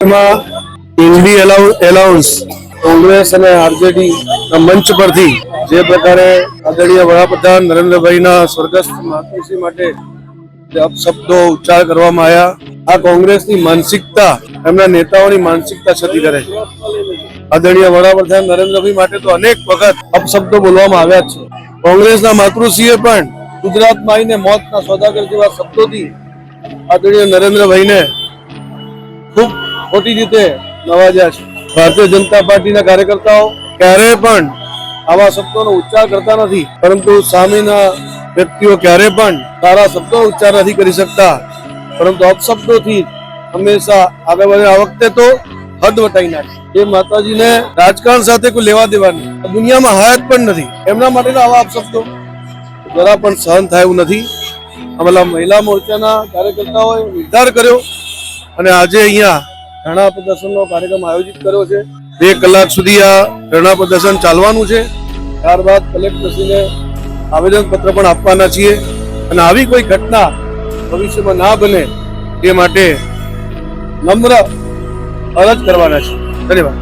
ઇન્ડી allowance Congress અને RJD ના મંચ પરથી જે પ્રકારે આદરણીય વડાપ્રધાન નરેન્દ્રભાઈના સ્વર્ગસ્થ માતૃશ્રી માટે જે અપશબ્દો ઉચ્ચાર કરવામાં આવ્યા, આ કોંગ્રેસની માનસિકતા, એમના નેતાઓની માનસિકતા છતી કરે છે. આદરણીય વડાપ્રધાન નરેન્દ્રભાઈ માટે તો અનેક વખત અપશબ્દો બોલવામાં આવ્યા છે. કોંગ્રેસના માતૃશ્રીએ પણ ગુજરાતમાં આવીને મોતના સોદાગર જેવા શબ્દોથી આદરણીય નરેન્દ્રભાઈને ખૂબ ખોટી રીતે નવાજ્યા છે. ભારતીય જનતા પાર્ટીના કાર્યકર્તાઓ ક્યારેય પણ આવા શબ્દોનો ઉચ્ચાર કરતા નથી, પરંતુ સામેના વ્યક્તિઓ ક્યારેય પણ સારા શબ્દો ઉચ્ચાર નથી કરી શકતા, પરંતુ અપશબ્દોથી હંમેશા આગળ વધે. આ વખતે તો હદ વટાઈ નાખી. એ માતાજીને રાજકારણ સાથે કોઈ લેવા દેવા નહીં, દુનિયામાં હયાત પણ નથી. એમના માટેના આવા અપશબ્દો જરા પણ સહન થાય એવું નથી. અમારા મહિલા મોરચાના કાર્યકર્તાઓએ નિર્ધાર કર્યો અને આજે અહીંયા ધરણા પ્રદર્શનનો કાર્યક્રમ આયોજિત કર્યો છે. 2 કલાક સુધી આ ધરણા પ્રદર્શન ચાલવાનું છે. ત્યારબાદ કલેક્ટરશ્રીને આવેદનપત્ર પણ આપવાના છીએ અને આવી કોઈ ઘટના ભવિષ્યમાં ના બને તે માટે નમ્ર અરજ કરવાના છે. ધન્યવાદ.